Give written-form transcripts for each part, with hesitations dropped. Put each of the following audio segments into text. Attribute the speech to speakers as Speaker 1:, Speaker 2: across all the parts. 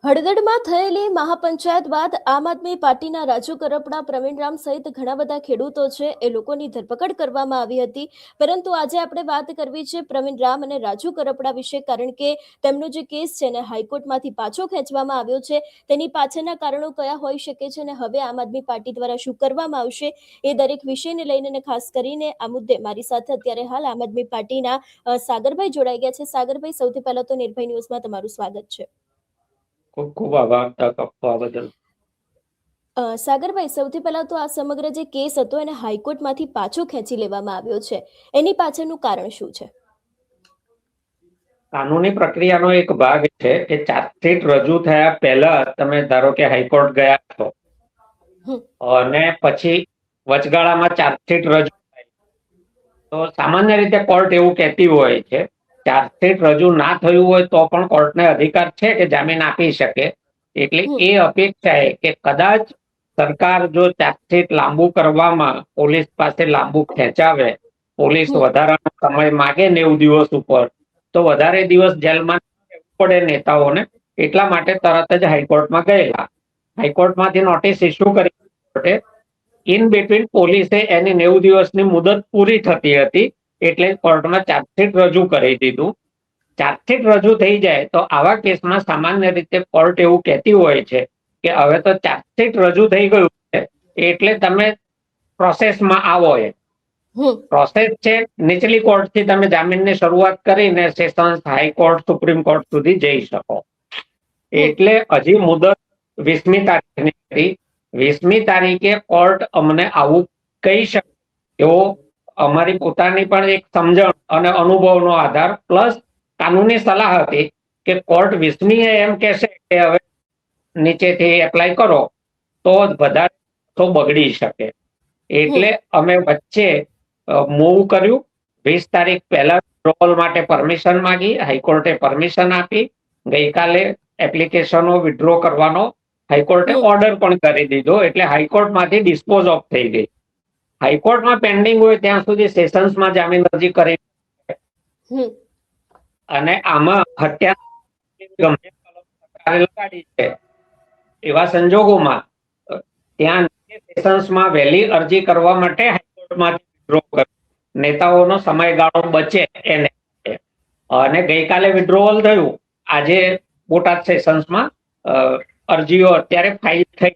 Speaker 1: હળદરમાં થયેલી મહાપંચાયત બાદ આમ આદમી પાર્ટીના રાજુ કરપડા, પ્રવીણ રામ સહિત ઘણા બધા ખેડૂતો છે એ લોકોની ધરપકડ કરવામાં આવી હતી. પરંતુ આજે આપણે વાત કરવી છે પ્રવીણ રામ અને રાજુ કરપડા વિશે, કારણ કે તેમનો જે કેસ છે ને હાઈકોર્ટમાંથી પાછો ખેંચવામાં આવ્યો છે. તેની પાછળના કારણો કયા હોઈ શકે છે અને હવે આમ આદમી પાર્ટી દ્વારા શું કરવામાં આવશે, એ દરેક વિષયને લઈને ખાસ કરીને આ મુદ્દે મારી સાથે અત્યારે હાલ આમ આદમી પાર્ટીના સાગરભાઈ જોડાઈ ગયા છે. સાગરભાઈ, સૌથી પહેલા તો નિર્ભય ન્યૂઝમાં તમારું સ્વાગત છે.
Speaker 2: ખૂબ ખૂબ આભાર તક આપવા બદલ.
Speaker 1: સાગરભાઈ, સૌથી પહેલા તો આ સમગ્ર જે કેસ હતો એને હાઈકોર્ટમાંથી પાછો ખેંચી લેવામાં આવ્યો છે, એની પાછળનું કારણ શું છે?
Speaker 2: કાનૂની પ્રક્રિયાનો એક ભાગ છે કે ચાર્જશીટ રજૂ થયા પહેલા તમે ધારો કે હાઈકોર્ટ ગયા છો અને પછી વચગાળામાં ચાર્જશીટ રજૂ થાય તો સામાન્ય રીતે કોર્ટ એવું કહેતી હોય છે, ચાર્જશીટ રજૂ ના થયું હોય તો પણ કોર્ટને અધિકાર છે કે જામીન આપી શકે. એટલે એ અપેક્ષાએ કે કદાચ સરકાર જો ચાર્જશીટ લાંબુ કરવામાં પોલીસ પાસે લાંબુ ખેંચાવે, પોલીસ વધારાનો સમય માગે 90 દિવસ ઉપર, તો વધારે દિવસ જેલમાં પડે નેતાઓને, એટલા માટે તરત જ હાઈકોર્ટમાં ગયેલા. હાઈકોર્ટમાંથી નોટિસ ઇસ્યુ કરી કોર્ટે. ઇન બિટવીન પોલીસે એની 90 દિવસની મુદત પૂરી થતી હતી એટલે કોર્ટમાં ચાર્જશીટ રજૂ કરી દીધું. ચાર્જશીટ રજૂ થઈ જાય તો આવા કેસમાં સામાન્ય રીતે કોર્ટ એવું કહેતી હોય છે કે હવે તો ચાર્જશીટ રજૂ થઈ ગયું છે એટલે તમે પ્રોસેસમાં આવો. પ્રોસેસ છે નીચલી કોર્ટથી તમે જામીનની શરૂઆત કરીને સેશન્સ, હાઈકોર્ટ, સુપ્રીમ કોર્ટ સુધી જઈ શકો. એટલે હજી મુદત 20મી તારીખની હતી. 20મી તારીખે કોર્ટ અમને આવું કહી શકે એવો અમારી પોતાની પણ એક સમજણ અને અનુભવનો આધાર પ્લસ કાનૂની સલાહ હતી કે કોર્ટ 20મીએ એમ કહેશે કે હવે નીચેથી એપ્લાય કરો તો વધારે તો બગડી શકે. એટલે અમે વચ્ચે મૂવ કર્યું. 20 તારીખ પહેલા વિડ્રોવલ માટે પરમિશન માંગી, હાઈકોર્ટે પરમિશન આપી. ગઈકાલે એપ્લિકેશનો વિડ્રો કરવાનો હાઈકોર્ટે ઓર્ડર પણ કરી દીધો, એટલે હાઈકોર્ટમાંથી ડિસ્પોઝ ઓફ થઈ ગઈ. હાઈકોર્ટમાં પેન્ડિંગ હોય ત્યાં સુધી સેશન્સમાં જામીન અરજી કરી અને આમાં હત્યા લગાડી છે એવા સંજોગોમાં ત્યાં સેશન્સમાં વહેલી અરજી કરવા માટે હાઈકોર્ટમાંથી વિડ્રો કર્યો. નેતાઓનો સમયગાળો બચે એને, અને ગઈકાલે વિડ્રોવલ થયું. આજે બોટાદ સેશન્સમાં અરજીઓ અત્યારે ફાઇલ થઈ.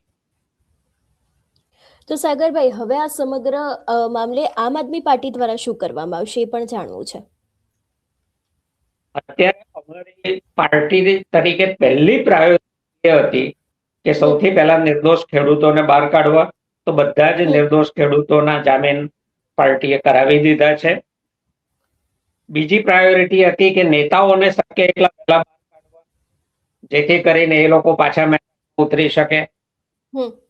Speaker 1: તો સાગરભાઈ, હવે આ સમગ્ર મામલે આમ આદમી પાર્ટી દ્વારા શું કરવામાં આવશે એ પણ જાણવું છે.
Speaker 2: અત્યારે અમારી પાર્ટી તરીકે પહેલી પ્રાયોરિટી એ હતી કે સૌથી પહેલા નિર્દોષ ખેડૂતોને બહાર કાઢવા. તો બધા જ નિર્દોષ ખેડૂતોના જામીન પાર્ટીએ કરાવી દીધા છે. બીજી પ્રાયોરિટી હતી કે નેતાઓને શક્ય એટલા પહેલા બહાર કાઢવા, જેથી કરીને એ લોકો પાછા ઉતરી શકે.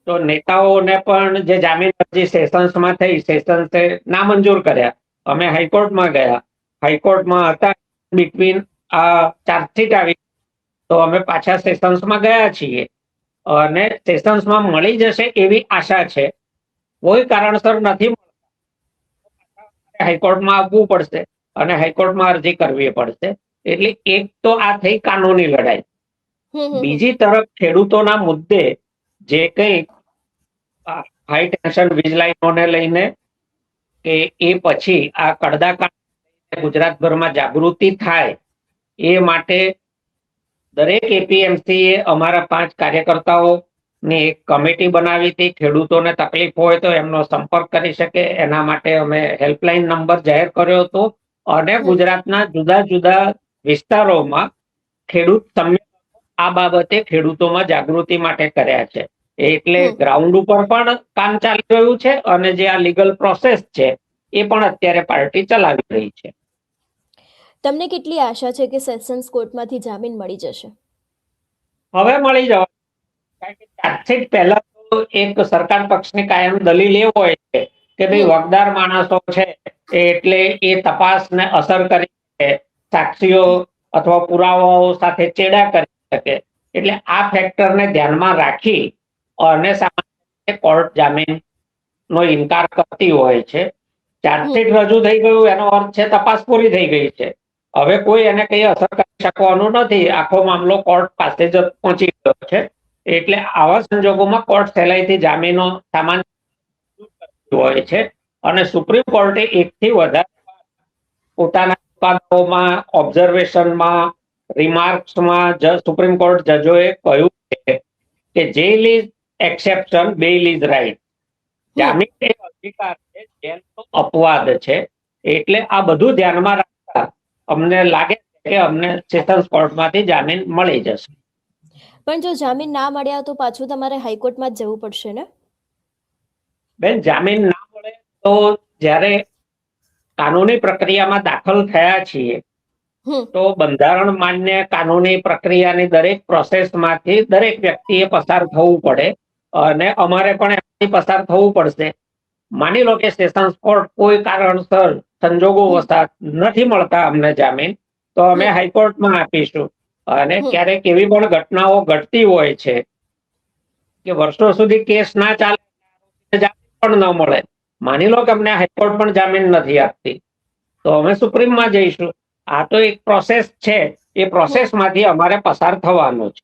Speaker 2: તો નેતાઓને પણ જે જામીન અરજી સેશન્સમાં થઈ, સેશન્સે નામંજૂર કર્યા. અમે હાઈકોર્ટમાં ગયા, હાઈકોર્ટમાં હતા બિટવીન આ ચાર્જશીટ આવી તો અમે પાછા સેશન્સમાં ગયા છીએ અને સેશન્સમાં મળી જશે એવી આશા છે. કોઈ કારણસર નથી મળતા, હાઈકોર્ટમાં આવવું પડશે અને હાઈકોર્ટમાં અરજી કરવી પડશે. એટલે એક તો આ થઈ કાનૂની લડાઈ. બીજી તરફ ખેડૂતોના મુદ્દે જે કંઈ હાઈ ટેન્શન વીજ લાઈનોને લઈને કે એ પછી આ કડદાકાંડ ગુજરાતભરમાં જાગૃતિ થાય એ માટે દરેક એપીએમસી એ અમારા 5 કાર્યકર્તાઓની એક કમિટી બનાવી હતી. ખેડૂતોને તકલીફ હોય તો એમનો સંપર્ક કરી શકે એના માટે અમે હેલ્પલાઇન નંબર જાહેર કર્યો હતો અને ગુજરાતના જુદા જુદા વિસ્તારોમાં ખેડૂત સંમેલનો આ બાબતે ખેડૂતોમાં જાગૃતિ માટે કર્યા છે. એટલે ગ્રાઉન્ડ ઉપર પણ કામ ચાલી રહ્યું છે અને જે આ લીગલ પ્રોસેસ છે એ પણ અત્યારે પાર્ટી ચલાવી રહી છે.
Speaker 1: તમને કેટલી આશા છે કે સેશન્સ કોર્ટમાંથી જામીન મળી જશે?
Speaker 2: હવે મળી જવા, કારણ કે ચાર્જશીટ પહેલા તો એક સરકાર પક્ષની કાયમ દલીલ એ હોય છે કે ભાઈ વગદાર માણસો છે એટલે એ તપાસને અસર કરી શકે, સાક્ષીઓ અથવા પુરાવાઓ સાથે ચેડા કરી શકે. એટલે આ ફેક્ટરને ધ્યાનમાં રાખી અને સામાન્ય કોર્ટ જામીનનો ઇનકાર કરતી હોય છે. ચાર્જશીટ રજૂ થઈ ગયું એનો અર્થ છે તપાસ પૂરી થઈ ગઈ છે હવે કોઈ એને કઈ અસર કરી શકવાનું નથી, આખો મામલો કોર્ટ પાસે જ પહોંચી ગયો છે. એટલે આવા સંજોગોમાં કોર્ટ સહેલાઈથી જામીનો સામાન્ય હોય છે અને સુપ્રીમ કોર્ટે એકથી વધારે પોતાના ચુકાદાઓમાં, ઓબ્ઝર્વેશનમાં, રિમાર્ક્સમાં સુપ્રીમ કોર્ટ જજોએ કહ્યું છે કે jail is exception, bail is right. જામીન એ અધિકાર છે, જેલનો અપવાદ છે. એટલે આ બધું ધ્યાનમાં રાખતા અમને લાગે છે કે અમને સેશન્સ કોર્ટમાંથી જામીન મળી જશે.
Speaker 1: પણ જો જામીન ના મળ્યા તો પાછું તમારે હાઈકોર્ટમાં જ જવું પડશે ને?
Speaker 2: બેન, જામીન ના મળે તો જ્યારે કાનૂની પ્રક્રિયામાં દાખલ થયા છીએ તો બંધારણ માન્ય કાનૂની પ્રક્રિયાની દરેક પ્રોસેસમાંથી દરેક વ્યક્તિએ પસાર થવું પડે અને અમારે પણ એમાંથી પસાર થવું પડશે. માની લો કે સેશન્સ કોર્ટ કોઈ કારણસર સંજોગો વસાત નથી મળતા અમને જામીન, તો અમે હાઈકોર્ટમાં આપીશું. અને ક્યારેક એવી પણ ઘટનાઓ ઘટતી હોય છે કે વર્ષો સુધી કેસ ના ચાલે, જામીન પણ ન મળે. માની લો કે અમને હાઈકોર્ટ પણ જામીન નથી આપતી, તો અમે સુપ્રીમમાં જઈશું. આ તો એક પ્રોસેસ છે, એ પ્રોસેસમાંથી અમારે પસાર થવાનું છે.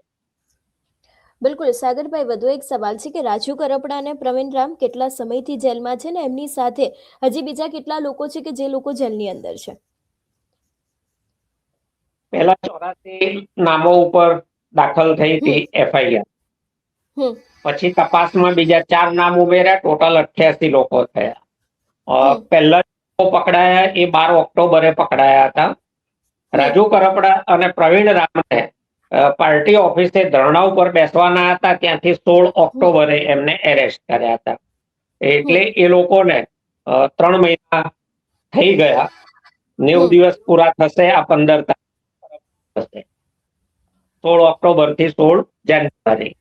Speaker 1: બિલકુલ. સાગરભાઈ, વધુ એક સવાલ છે કે રાજુ કરપડા અને પ્રવીણ રામ કેટલા સમયથી જેલમાં છે ને એમની સાથે હજી બીજા કેટલા લોકો છે કે જે લોકો જેલની અંદર છે?
Speaker 2: પહેલા 84 નામો ઉપર દાખલ થઈ હતી એફઆઈઆર. પછી તપાસમાં બીજા 4 નામ ઉમેર્યા, ટોટલ 88 લોકો થયા. પહેલા પકડાયા એ 12 ઓક્ટોબરે પકડાયા હતા. રાજુ કરપડા અને પ્રવીણ રામને પાર્ટી ઓફિસે ધરણા ઉપર બેસવાના હતા, ત્યાંથી 16 ઓક્ટોબરે એમને એરેસ્ટ કર્યા હતા. એટલે એ લોકોને 3 મહિના થઈ ગયા. 90 દિવસ પૂરા થશે આ 15 તારીખ, 16 ઓક્ટોબર થી 16 જાન્યુઆરી.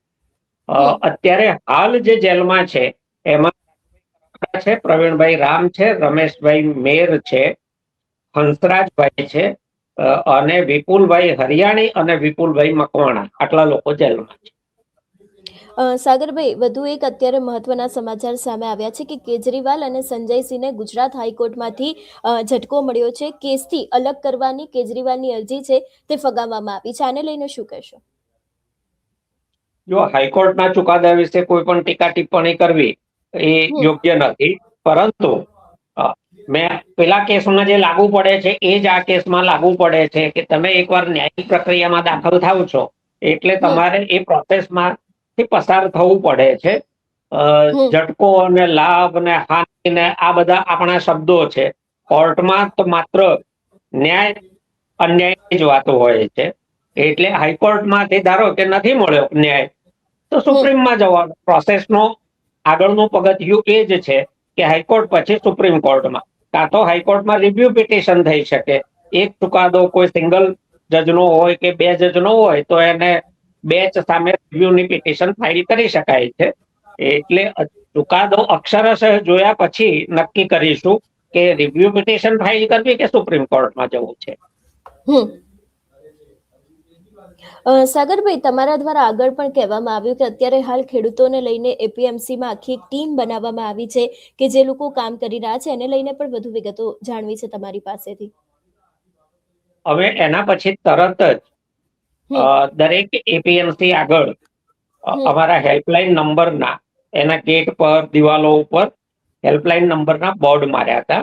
Speaker 2: અત્યારે હાલ જે જેલમાં છે એમાં છે પ્રવીણભાઈ રામ છે, રમેશભાઈ મેર છે, હંસરાજભાઈ છે અને વિપુલભાઈ હરિયાણી અને વિપુલભાઈ મકવાણા. આટલા લોકો જેલમાં છે.
Speaker 1: સાગરભાઈ, વધુ એક અત્યારે મહત્વના સમાચાર સામે આવ્યા છે કે કેજરીવાલ અને સંજયસિંહને ગુજરાત હાઈકોર્ટમાંથી ઝટકો મળ્યો છે. કેસથી અલગ કરવાની કેજરીવાલની અરજી છે તે ફગાવવામાં આવી છે. આને લઈને શું કહેશો?
Speaker 2: જો હાઈકોર્ટના ચુકાદા વિશે કોઈ પણ ટીકા ટિપ્પણી કરવી એ યોગ્ય નથી, પરંતુ મેં પેલા કેસમાં જે લાગુ પડે છે એ જ આ કેસમાં લાગુ પડે છે કે તમે એકવાર ન્યાયિક પ્રક્રિયામાં દાખલ થાવ છો એટલે તમારે એ પ્રોસેસમાં પસાર થવું પડે છે. ઝટકો અને લાભ ને હાનિ ને આ બધા આપણા શબ્દો છે. કોર્ટમાં તો માત્ર ન્યાય અન્યાયની જ વાતો હોય છે. એટલે હાઈકોર્ટમાંથી ધારો કે નથી મળ્યો ન્યાય તો સુપ્રીમમાં જવાનું. પ્રોસેસનો આગળનું પગથિયું એ જ છે કે હાઈકોર્ટ પછી સુપ્રીમ કોર્ટમાં, કાં તો હાઈકોર્ટમાં રિવ્યુ પિટિશન થઈ શકે. એક ચુકાદો કોઈ સિંગલ જજનો હોય કે 2 જજનો હોય તો એને બેચ સામે રિવ્યુની પિટિશન ફાઇલ કરી શકાય છે. એટલે ચુકાદો અક્ષરશઃ જોયા પછી નક્કી કરીશું કે રિવ્યુ પિટિશન ફાઇલ કરવી કે સુપ્રીમ કોર્ટમાં જવું છે.
Speaker 1: સાગરભાઈ, તમારા દ્વારા આગળ પણ કહેવામાં આવ્યું કે અત્યારે હાલ ખેડૂતોને લઈને એપીએમસીમાં આખી એક ટીમ બનાવવામાં આવી છે કે જે લોકો કામ કરી રહ્યા છે. એને લઈને પણ વધુ વિગતો જાણવી છે તમારી પાસેથી.
Speaker 2: હવે એના પછી તરત જ દરેક એપીએમસી આગળ અમારા હેલ્પલાઇન નંબરના, એના ગેટ પર, દિવાલો ઉપર હેલ્પલાઇન નંબરના બોર્ડ માર્યા હતા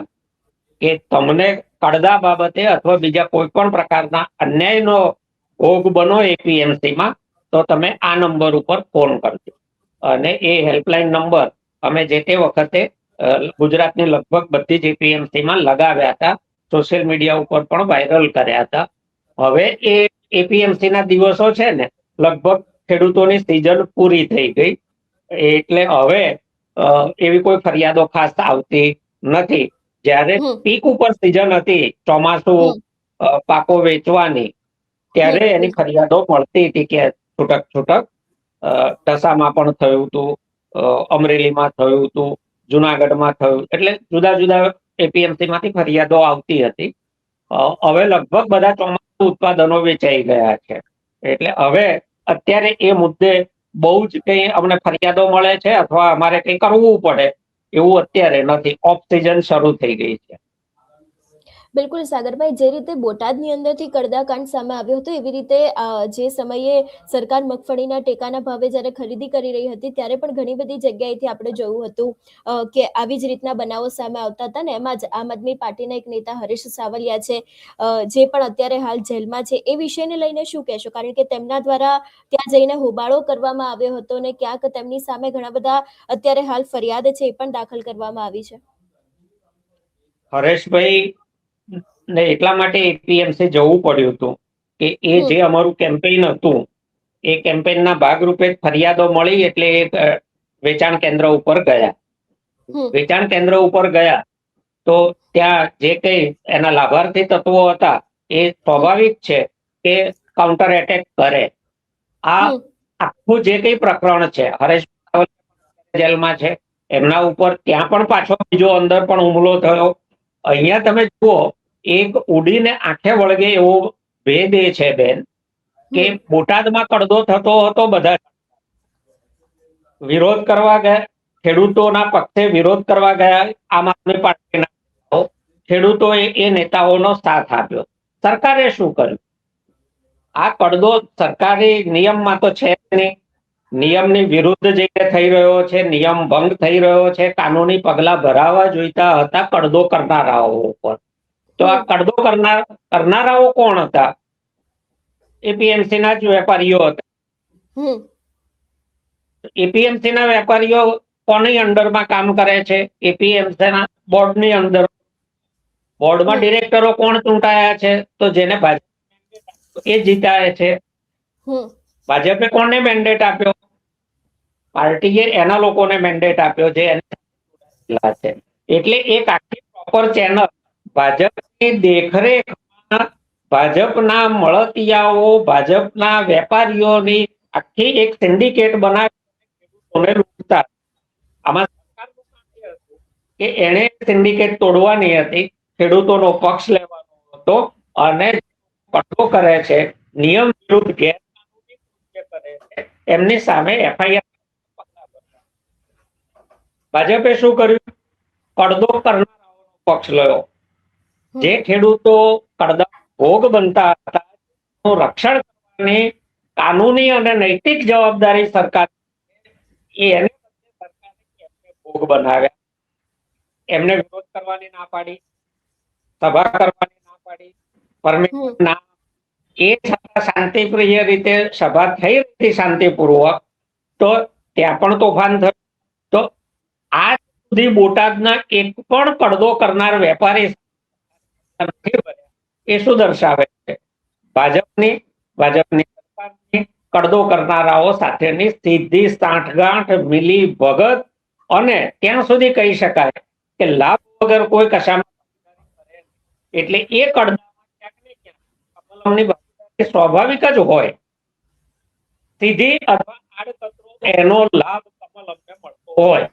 Speaker 2: કે તમને કડદા બાબતે અથવા બીજા કોઈ પણ પ્રકારના અન્યાયનો ભોગ બનો એપીએમસીમાં તો તમે આ નંબર ઉપર ફોન કરજો. અને એ હેલ્પલાઇન નંબર અમે જે તે વખતે ગુજરાતની લગભગ બધી જ એપીએમસીમાં લગાવ્યા હતા, સોશિયલ મીડિયા ઉપર પણ વાયરલ કર્યા હતા. હવે એ એપીએમસીના દિવસો છે ને, લગભગ ખેડૂતોની સિઝન પૂરી થઈ ગઈ એટલે હવે એવી કોઈ ફરિયાદો ખાસ આવતી નથી. જ્યારે પીક ઉપર સિઝન હતી ચોમાસું પાકો વેચવાની, ત્યારે એની ફરિયાદો મળતી હતી કે છૂટક છૂટક ઢસામાં પણ થયું હતું, અમરેલીમાં થયું હતું, જુનાગઢમાં થયું, એટલે જુદા જુદા એપીએમસી માંથી ફરિયાદો આવતી હતી. હવે લગભગ બધા ચોમાસુ ઉત્પાદનો વેચાઈ ગયા છે. એટલે હવે અત્યારે એ મુદ્દે બહુ જ કઈ અમને ફરિયાદો મળે છે અથવા અમારે કઈ કરવું પડે એવું અત્યારે નથી. ઓફ સિઝન શરૂ થઈ ગઈ છે.
Speaker 1: બિલકુલ સાગરભાઈ, જે રીતે બોટાદની અંદરથી કડદાકાંડ સામે આવ્યો હતો એવી રીતે જે સમયે સરકાર મગફળીના ટેકાના ભાવે જ્યારે ખરીદી કરી રહી હતી ત્યારે પણ ઘણી બધી જગ્યાએથી આપણે જોયું હતું કે આવી જ રીતના બનાવો સામે આવતા હતા ને એમાં જ આમ આદમી પાર્ટીના એક નેતા હરીશ સાવલિયા છે, જે પણ અત્યારે હાલ જેલમાં છે, એ વિષયને લઈને શું કહેશો? કારણ કે તેમના દ્વારા ત્યાં જઈને હોબાળો કરવામાં આવ્યો હતો ને ક્યાંક તેમની સામે ઘણા બધા અત્યારે હાલ ફરિયાદ છે એ પણ દાખલ કરવામાં આવી છે.
Speaker 2: હરેશભાઈ ને એટલા માટે એપીએમસી જવું પડ્યું હતું કે એ
Speaker 1: હમ
Speaker 2: જે અમારું કેમ્પેઇન હતું એ કેમ્પેઇનના ભાગરૂપે ફરિયાદો મળી એટલે એ વેચાણ કેન્દ્ર ઉપર ગયા.
Speaker 1: હમ
Speaker 2: વેચાણ કેન્દ્ર ઉપર ગયા તો ત્યાં જે કઈ એના લાભાર્થી તત્વો હતા એ સ્વાભાવિક છે કે કાઉન્ટર એટેક કરે. આ
Speaker 1: હમ
Speaker 2: આખું જે કઈ પ્રકરણ છે, હરેશ જેલમાં છે, એમના ઉપર ત્યાં પણ પાછો બીજો અંદર પણ હુમલો થયો. અહીંયા તમે જુઓ, એક ઉડીને આંખે વળગે એવો ભેદ એ છે બેન કે
Speaker 1: હમ
Speaker 2: બોટાદમાં કડદો થતો હતો, બધા વિરોધ કરવા ગયા, ખેડૂતોના પક્ષે વિરોધ કરવા ગયા આમ આદમી પાર્ટીના નેતાઓ. ખેડૂતોએ એ નેતાઓનો સાથ આપ્યો. સરકારે શું કર્યું? આ કડદો સરકારી નિયમમાં તો છે નહીં, નિયમની વિરુદ્ધ જઈને થઈ રહ્યો છે, નિયમ ભંગ થઈ રહ્યો છે, કાનૂની પગલા ભરાવા જોઈતા હતા કડદો કરનારાઓ ઉપર. તો આ કડદો કરનારાઓ કોણ હતા? એપીએમસી ના જ વેપારીઓ હતા. એપીએમસી ના વેપારીઓ કોની અંડરમાં કામ કરે છે? એપીએમસી ના બોર્ડની અંદર. બોર્ડમાં ડિરેક્ટરો કોણ ચૂંટાયા છે? તો જેને ભાજપ એ જીતાય છે. ભાજપે કોને મેન્ડેટ આપ્યો? પાર્ટીએ એના લોકોને મેન્ડેટ આપ્યો છે. એટલે એક આખી પ્રોપર ચેનલ ભાજપની દેખરેખમાં, ભાજપના મળતિયાઓ, ભાજપના વેપારીઓની આખી એક સિન્ડિકેટ બનાવી લૂંટતા. આમાં સરકારનું કામ એ હતું કે એણે સિન્ડિકેટ તોડવાની હતી, ખેડૂતોનો પક્ષ લેવાનો હતો અને કટકો કરે છે, નિયમ વિરુદ્ધ ગેરકાનૂની કૃત્ય કરે છે, એમની સામે એફઆઈઆર. ભાજપે શું કર્યું? કડદો કરનારાઓનો પક્ષ લેવો. જે ખેડૂતો કડદા ભોગ બનતા હતા એનું રક્ષણ કરવાની કાનૂની અને નૈતિક જવાબદારી સરકાર એને સરકારે ભોગ બનાવ્યા. એમને વિરોધ કરવાની ના પાડી, સભા કરવાની ના પાડી, પરમિશન ના. એ છતાં શાંતિપ્રિય રીતે સભા થઈ હતી શાંતિપૂર્વક, તો ત્યાં પણ તોફાન થયું. તો આજ સુધી બોટાદના એક પણ કડદો કરનાર વેપારી એ શું દર્શાવે છે? ભાજપની સરકારની કડદો કરનારાઓ સાથેની સીધી સાંઠગાંઠ, મિલી ભગત, અને ત્યાં સુધી કહી શકાય કે લાભ વગર કોઈ કશામાં. એટલે એ કડદામાં ક્યાંક ને ક્યાંક કમલમની ભાગીદારી સ્વાભાવિક જ હોય. સીધી અથવા આડકતરો એનો લાભ કમલમને મળતો હોય.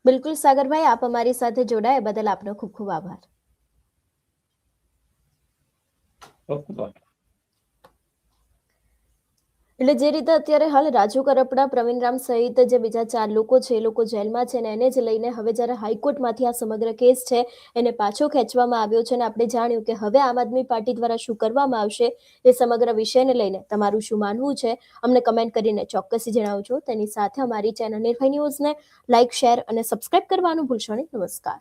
Speaker 1: બિલકુલ સાગરભાઈ, આપ અમારી સાથે જોડાયા બદલ આપનો ખૂબ ખૂબ આભાર. એટલે જે રીતે અત્યારે હાલ રાજુ કરપડા, પ્રવીણ રામ સહિત જે બીજા 4 લોકો છે એ લોકો જેલમાં છે ને એને જ લઈને હવે જ્યારે હાઈકોર્ટમાંથી આ સમગ્ર કેસ છે એને પાછો ખેંચવામાં આવ્યો છે અને આપણે જાણ્યું કે હવે આમ આદમી પાર્ટી દ્વારા શું કરવામાં આવશે એ સમગ્ર વિષયને લઈને તમારું શું માનવું છે અમને કમેન્ટ કરીને ચોક્કસથી જણાવજો. તેની સાથે અમારી ચેનલ નિર્ભય ન્યૂઝને લાઇક, શેર અને સબસ્ક્રાઇબ કરવાનું ભૂલશો નહીં. નમસ્કાર.